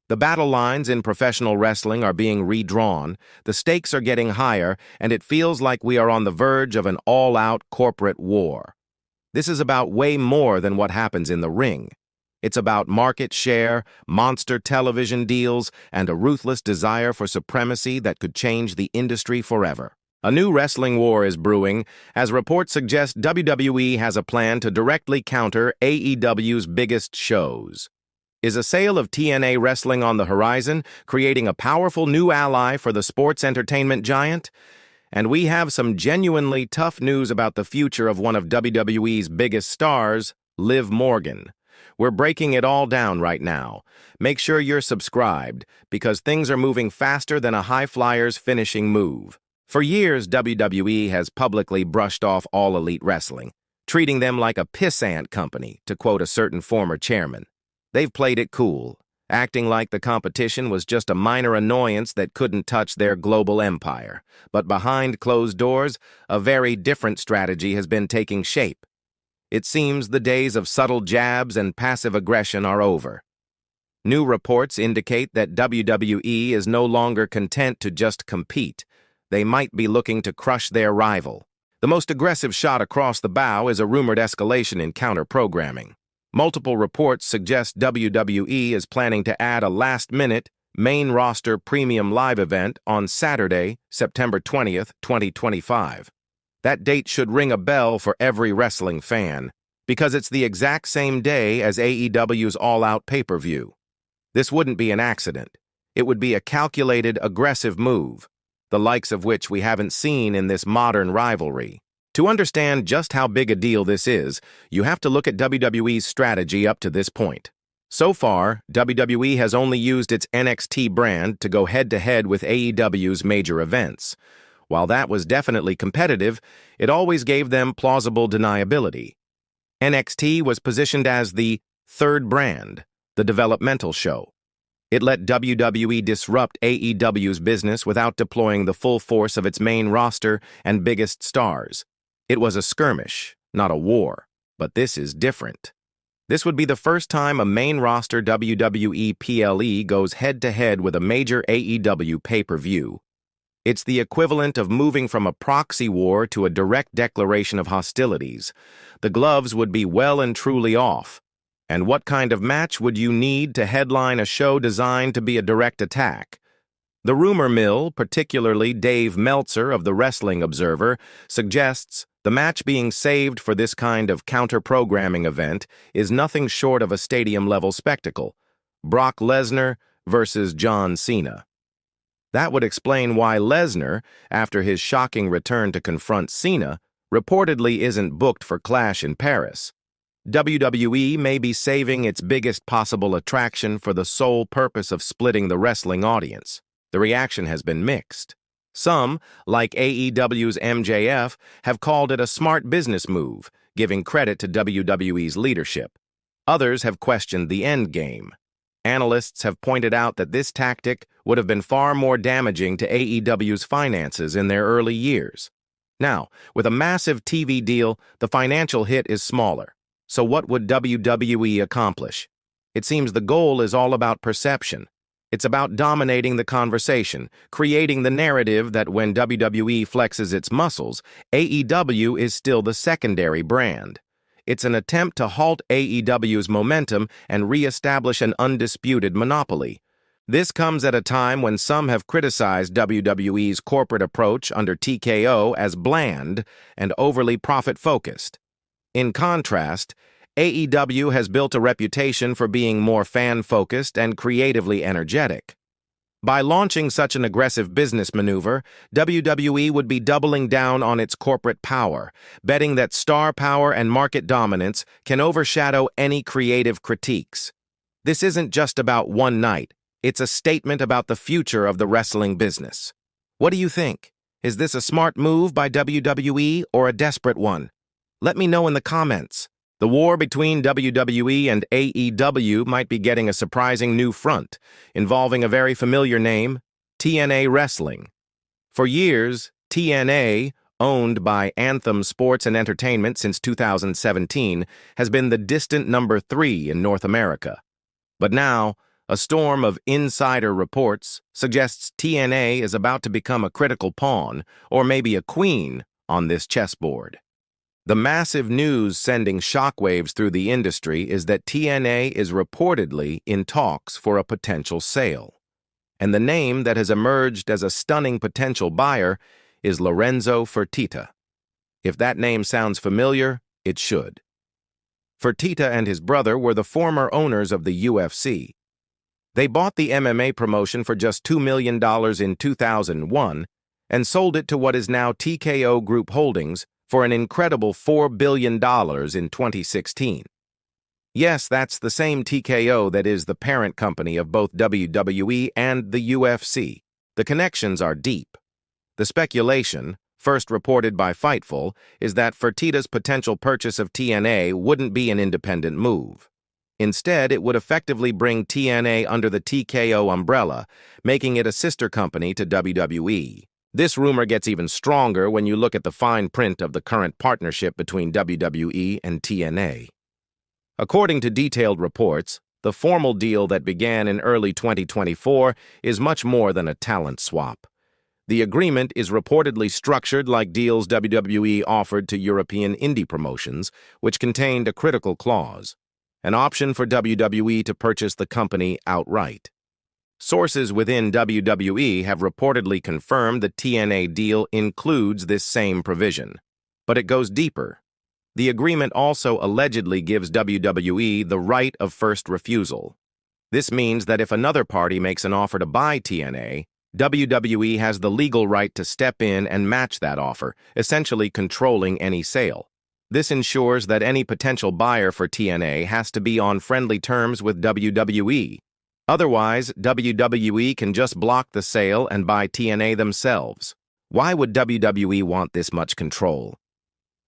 The battle lines in professional wrestling are being redrawn, the stakes are getting higher, and it feels like we are on the verge of an all-out corporate war. This is about way more than what happens in the ring. It's about market share, monster television deals, and a ruthless desire for supremacy that could change the industry forever. A new wrestling war is brewing, as reports suggest WWE has a plan to directly counter AEW's biggest shows. Is a sale of TNA wrestling on the horizon, creating a powerful new ally for the sports entertainment giant? And we have some genuinely tough news about the future of one of WWE's biggest stars, Liv Morgan. We're breaking it all down right now. Make sure you're subscribed, because things are moving faster than a high flyer's finishing move. For years, WWE has publicly brushed off All Elite Wrestling, treating them like a pissant company, to quote a certain former chairman. They've played it cool, acting like the competition was just a minor annoyance that couldn't touch their global empire. But behind closed doors, a very different strategy has been taking shape. It seems the days of subtle jabs and passive aggression are over. New reports indicate that WWE is no longer content to just compete. They might be looking to crush their rival. The most aggressive shot across the bow is a rumored escalation in counter-programming. Multiple reports suggest WWE is planning to add a last-minute, main-roster premium live event on Saturday, September 20th, 2025. That date should ring a bell for every wrestling fan, because it's the exact same day as AEW's all-out pay-per-view. This wouldn't be an accident. It would be a calculated, aggressive move, the likes of which we haven't seen in this modern rivalry. To understand just how big a deal this is, you have to look at WWE's strategy up to this point. So far, WWE has only used its NXT brand to go head-to-head with AEW's major events. While that was definitely competitive, it always gave them plausible deniability. NXT was positioned as the third brand, the developmental show. It let WWE disrupt AEW's business without deploying the full force of its main roster and biggest stars. It was a skirmish, not a war, but this is different. This would be the first time a main roster WWE PLE goes head-to-head with a major AEW pay-per-view. It's the equivalent of moving from a proxy war to a direct declaration of hostilities. The gloves would be well and truly off. And what kind of match would you need to headline a show designed to be a direct attack? The rumor mill, particularly Dave Meltzer of the Wrestling Observer, suggests the match being saved for this kind of counter-programming event is nothing short of a stadium-level spectacle: Brock Lesnar versus John Cena. That would explain why Lesnar, after his shocking return to confront Cena, reportedly isn't booked for Clash in Paris. WWE may be saving its biggest possible attraction for the sole purpose of splitting the wrestling audience. The reaction has been mixed. Some, like AEW's MJF, have called it a smart business move, giving credit to WWE's leadership. Others have questioned the end game. Analysts have pointed out that this tactic would have been far more damaging to AEW's finances in their early years. Now, with a massive TV deal, the financial hit is smaller. So what would WWE accomplish? It seems the goal is all about perception. It's about dominating the conversation, creating the narrative that when WWE flexes its muscles, AEW is still the secondary brand. It's an attempt to halt AEW's momentum and re-establish an undisputed monopoly. This comes at a time when some have criticized WWE's corporate approach under TKO as bland and overly profit-focused. In contrast, AEW has built a reputation for being more fan-focused and creatively energetic. By launching such an aggressive business maneuver, WWE would be doubling down on its corporate power, betting that star power and market dominance can overshadow any creative critiques. This isn't just about one night. It's a statement about the future of the wrestling business. What do you think? Is this a smart move by WWE or a desperate one? Let me know in the comments. The war between WWE and AEW might be getting a surprising new front, involving a very familiar name, TNA Wrestling. For years, TNA, owned by Anthem Sports and Entertainment since 2017, has been the distant number 3 in North America. But now, A storm of insider reports suggests TNA is about to become a critical pawn, or maybe a queen, on this chessboard. The massive news sending shockwaves through the industry is that TNA is reportedly in talks for a potential sale. And the name that has emerged as a stunning potential buyer is Lorenzo Fertitta. If that name sounds familiar, it should. Fertitta and his brother were the former owners of the UFC. They bought the MMA promotion for just $2 million in 2001 and sold it to what is now TKO Group Holdings for an incredible $4 billion in 2016. Yes, that's the same TKO that is the parent company of both WWE and the UFC. The connections are deep. The speculation, first reported by Fightful, is that Fertitta's potential purchase of TNA wouldn't be an independent move. Instead, it would effectively bring TNA under the TKO umbrella, making it a sister company to WWE. This rumor gets even stronger when you look at the fine print of the current partnership between WWE and TNA. According to detailed reports, the formal deal that began in early 2024 is much more than a talent swap. The agreement is reportedly structured like deals WWE offered to European indie promotions, which contained a critical clause: an option for WWE to purchase the company outright. Sources within WWE have reportedly confirmed the TNA deal includes this same provision. But it goes deeper. The agreement also allegedly gives WWE the right of first refusal. This means that if another party makes an offer to buy TNA, WWE has the legal right to step in and match that offer, essentially controlling any sale. This ensures that any potential buyer for TNA has to be on friendly terms with WWE. Otherwise, WWE can just block the sale and buy TNA themselves. Why would WWE want this much control?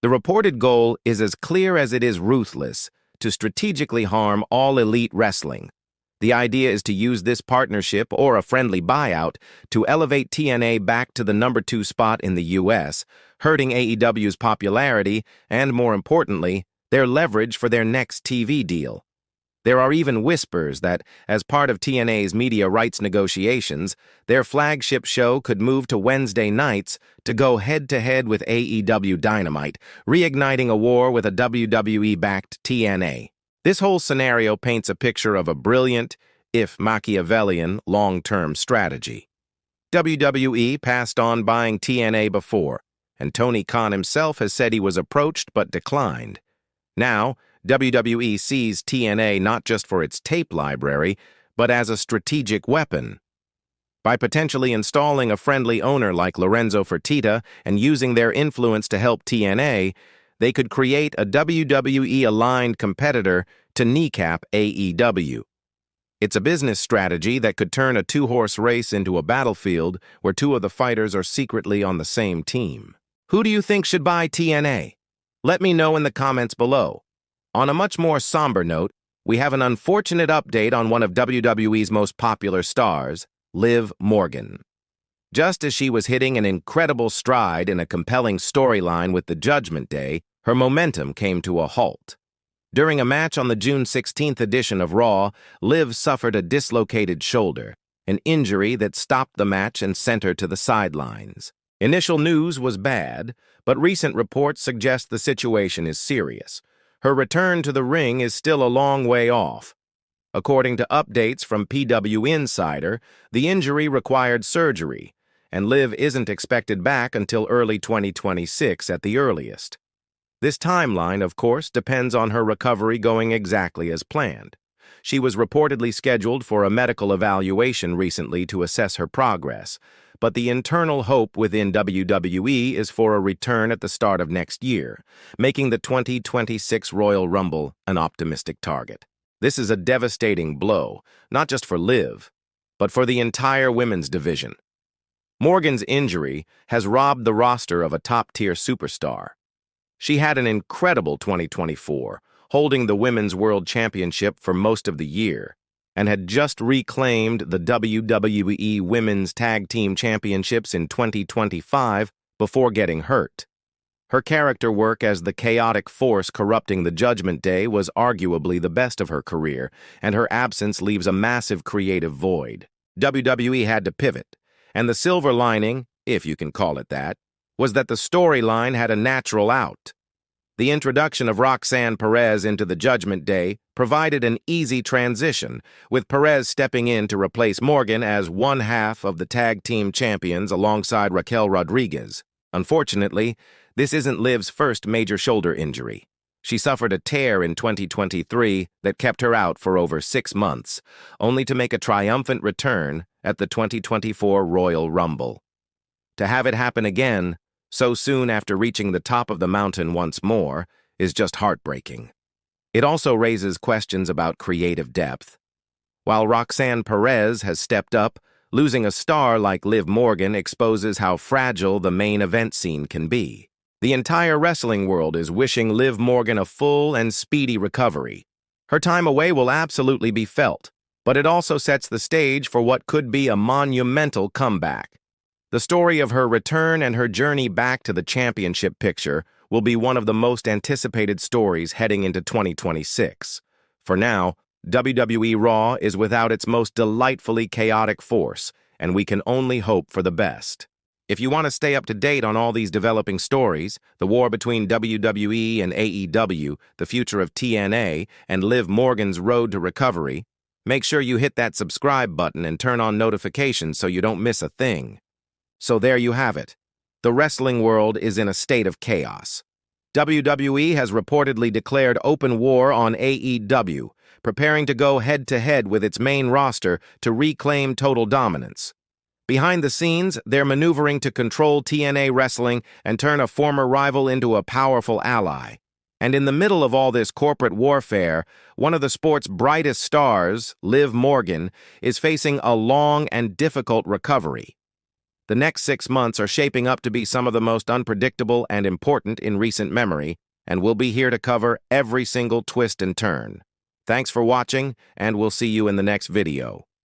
The reported goal is as clear as it is ruthless: to strategically harm all elite wrestling. The idea is to use this partnership or a friendly buyout to elevate TNA back to the number 2 spot in the US, hurting AEW's popularity and, more importantly, their leverage for their next TV deal. There are even whispers that, as part of TNA's media rights negotiations, their flagship show could move to Wednesday nights to go head-to-head with AEW Dynamite, reigniting a war with a WWE-backed TNA. This whole scenario paints a picture of a brilliant, if Machiavellian, long-term strategy. WWE passed on buying TNA before, and Tony Khan himself has said he was approached but declined. Now, WWE sees TNA not just for its tape library, but as a strategic weapon. By potentially installing a friendly owner like Lorenzo Fertitta and using their influence to help TNA, they could create a WWE-aligned competitor to kneecap AEW. It's a business strategy that could turn a two-horse race into a battlefield where two of the fighters are secretly on the same team. Who do you think should buy TNA? Let me know in the comments below. On a much more somber note, we have an unfortunate update on one of WWE's most popular stars, Liv Morgan. Just as she was hitting an incredible stride in a compelling storyline with the Judgment Day, her momentum came to a halt. During a match on the June 16th edition of Raw, Liv suffered a dislocated shoulder, an injury that stopped the match and sent her to the sidelines. Initial news was bad, but recent reports suggest the situation is serious. Her return to the ring is still a long way off. According to updates from PW Insider, the injury required surgery, and Liv isn't expected back until early 2026 at the earliest. This timeline, of course, depends on her recovery going exactly as planned. She was reportedly scheduled for a medical evaluation recently to assess her progress, but the internal hope within WWE is for a return at the start of next year, making the 2026 Royal Rumble an optimistic target. This is a devastating blow, not just for Liv, but for the entire women's division. Morgan's injury has robbed the roster of a top-tier superstar. She had an incredible 2024, holding the Women's World Championship for most of the year, and had just reclaimed the WWE Women's Tag Team Championships in 2025 before getting hurt. Her character work as the chaotic force corrupting the Judgment Day was arguably the best of her career, and her absence leaves a massive creative void. WWE had to pivot, and the silver lining, if you can call it that, was that the storyline had a natural out. The introduction of Roxanne Perez into the Judgment Day provided an easy transition, with Perez stepping in to replace Morgan as one half of the tag team champions alongside Raquel Rodriguez. Unfortunately, this isn't Liv's first major shoulder injury. She suffered a tear in 2023 that kept her out for over 6 months, only to make a triumphant return at the 2024 Royal Rumble. To have it happen again, so soon after reaching the top of the mountain once more, is just heartbreaking. It also raises questions about creative depth. While Roxanne Perez has stepped up, losing a star like Liv Morgan exposes how fragile the main event scene can be. The entire wrestling world is wishing Liv Morgan a full and speedy recovery. Her time away will absolutely be felt, but it also sets the stage for what could be a monumental comeback. The story of her return and her journey back to the championship picture will be one of the most anticipated stories heading into 2026. For now, WWE Raw is without its most delightfully chaotic force, and we can only hope for the best. If you want to stay up to date on all these developing stories, the war between WWE and AEW, the future of TNA, and Liv Morgan's road to recovery, make sure you hit that subscribe button and turn on notifications so you don't miss a thing. So there you have it. The wrestling world is in a state of chaos. WWE has reportedly declared open war on AEW, preparing to go head-to-head with its main roster to reclaim total dominance. Behind the scenes, they're maneuvering to control TNA wrestling and turn a former rival into a powerful ally. And in the middle of all this corporate warfare, one of the sport's brightest stars, Liv Morgan, is facing a long and difficult recovery. The next 6 months are shaping up to be some of the most unpredictable and important in recent memory, and we'll be here to cover every single twist and turn. Thanks for watching, and we'll see you in the next video.